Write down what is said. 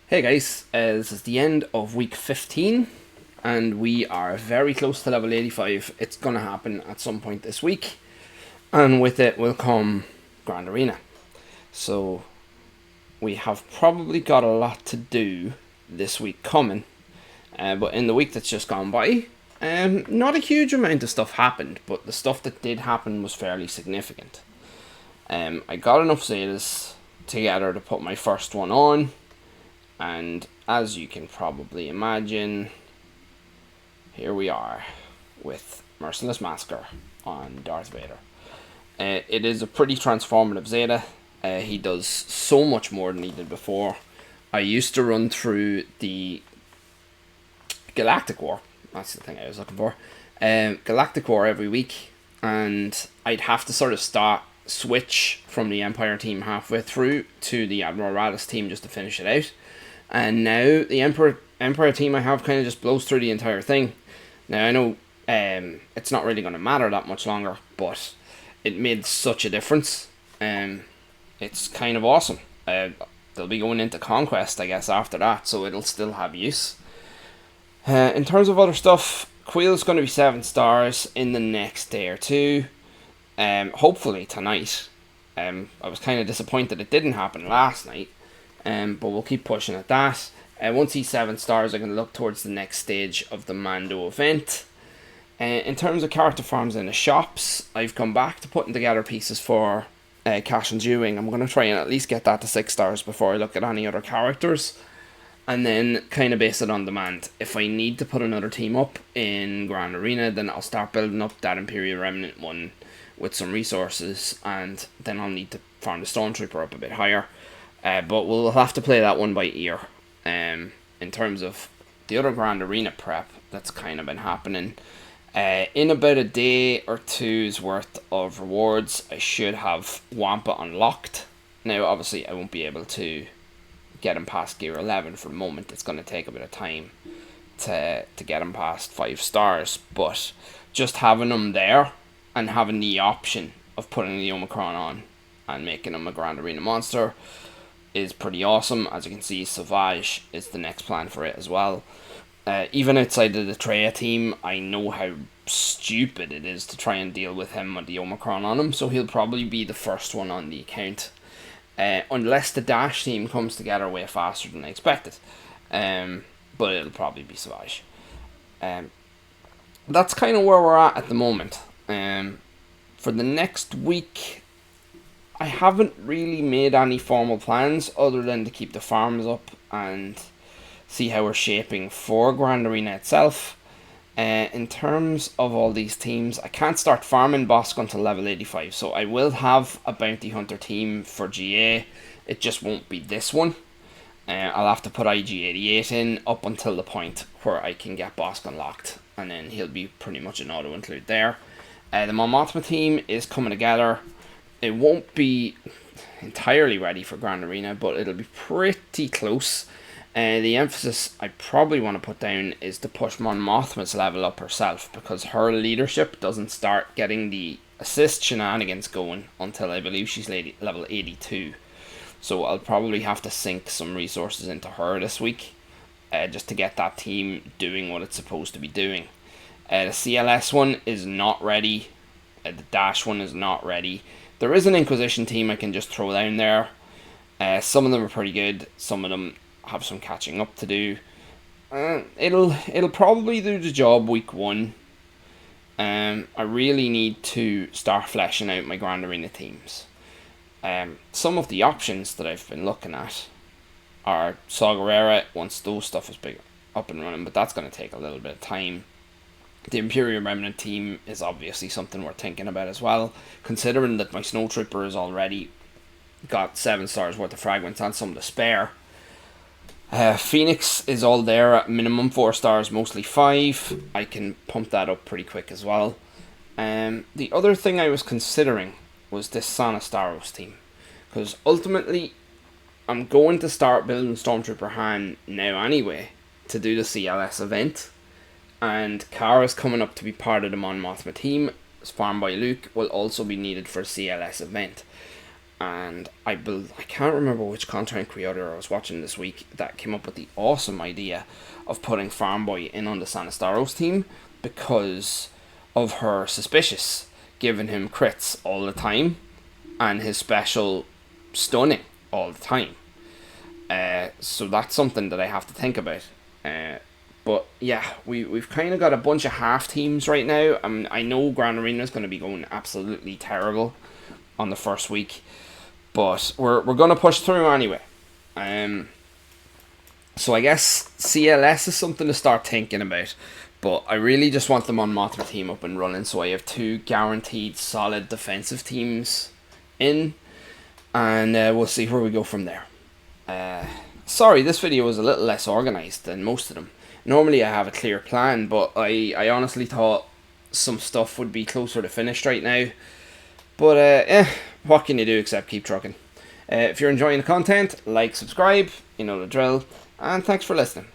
Hey guys, this is the end of week 15 and we are very close to level 85. It's going to happen at some point this week, and with it will come Grand Arena. So we have probably got a lot to do this week coming, but in the week that's just gone by, not a huge amount of stuff happened, but the stuff that did happen was fairly significant. I got enough Zetas together to put my first one on, and as you can probably imagine, here we are with Merciless Massacre on Darth Vader. It is a pretty transformative Zeta. He does so much more than he did before. I used to run through the Galactic War. That's the thing I was looking for. Galactic War every week, and I'd have to sort of switch from the Empire team halfway through to the Admiral Raddus team just to finish it out. And now the Empire team I have kind of just blows through the entire thing. Now I know it's not really going to matter that much longer, but it made such a difference. It's kind of awesome. They'll be going into Conquest, I guess, after that, so it'll still have use. In terms of other stuff, Quill's going to be 7 stars in the next day or two. Hopefully tonight. I was kind of disappointed it didn't happen last night. But we'll keep pushing at that. Once he's 7 stars, I can look towards the next stage of the Mando event. In terms of character farms in the shops, I've come back to putting together pieces for Cash and Dewing. I'm going to try and at least get that to 6 stars before I look at any other characters, and then kind of base it on demand. If I need to put another team up in Grand Arena, then I'll start building up that Imperial Remnant one with some resources, and then I'll need to farm the Stormtrooper up a bit higher. But we'll have to play that one by ear. In terms of the other Grand Arena prep that's kind of been happening, in about a day or two's worth of rewards, I should have Wampa unlocked. Now, obviously, I won't be able to get him past Gear 11 for the moment. It's going to take a bit of time to get him past 5 stars, but just having him there and having the option of putting the Omicron on and making him a Grand Arena monster is pretty awesome. As you can see, SWGOH is the next plan for it as well. Even outside of the Treya team, I know how stupid it is to try and deal with him with the Omicron on him, so he'll probably be the first one on the account. Unless the Dash team comes together way faster than I expected. But it'll probably be SWGOH. That's kind of where we're at the moment. For the next week, I haven't really made any formal plans other than to keep the farms up and see how we're shaping for Grand Arena itself. In terms of all these teams, I can't start farming Bossk until level 85, so I will have a Bounty Hunter team for GA. It just won't be this one. I'll have to put IG-88 in up until the point where I can get Bossk unlocked, and then he'll be pretty much an auto-include there. The Mon Mothma team is coming together. It won't be entirely ready for Grand Arena, but it'll be pretty close. The emphasis I probably want to put down is to push Mon Mothma's level up herself, because her leadership doesn't start getting the assist shenanigans going until I believe she's level 82. So I'll probably have to sink some resources into her this week, just to get that team doing what it's supposed to be doing. The CLS one is not ready. The Dash one is not ready. There is an Inquisition team I can just throw down there. Some of them are pretty good. Some of them have some catching up to do. It'll probably do the job week 1. I really need to start fleshing out my Grand Arena teams. Some of the options that I've been looking at are Saw Gerrera once those stuff is big up and running, but that's going to take a little bit of time. The Imperial Remnant team is obviously something we're thinking about as well, considering that my Snowtrooper has already got 7 stars worth of fragments and some to spare. Phoenix is all there at minimum 4 stars, mostly 5. I can pump that up pretty quick as well. The other thing I was considering was this Sana Staros team, because ultimately I'm going to start building Stormtrooper Han now anyway to do the CLS event. And Kara's coming up to be part of the Mon Mothma team, farmed by Luke, will also be needed for a CLS event. and I can't remember which content creator I was watching this week that came up with the awesome idea of putting Farm Boy in on the Sanastaros team because of her Suspicious giving him crits all the time and his special stunning all the time. So that's something that I have to think about. But yeah, we've kind of got a bunch of half teams right now. I know Grand Arena is going to be going absolutely terrible on the first week, but we're going to push through anyway. So I guess CLS is something to start thinking about, but I really just want the Mon Mothma team up and running, so I have 2 guaranteed solid defensive teams in, and we'll see where we go from there. Sorry, this video was a little less organised than most of them. Normally I have a clear plan, but I honestly thought some stuff would be closer to finished right now. But what can you do except keep trucking? If you're enjoying the content, like, subscribe, you know the drill, and thanks for listening.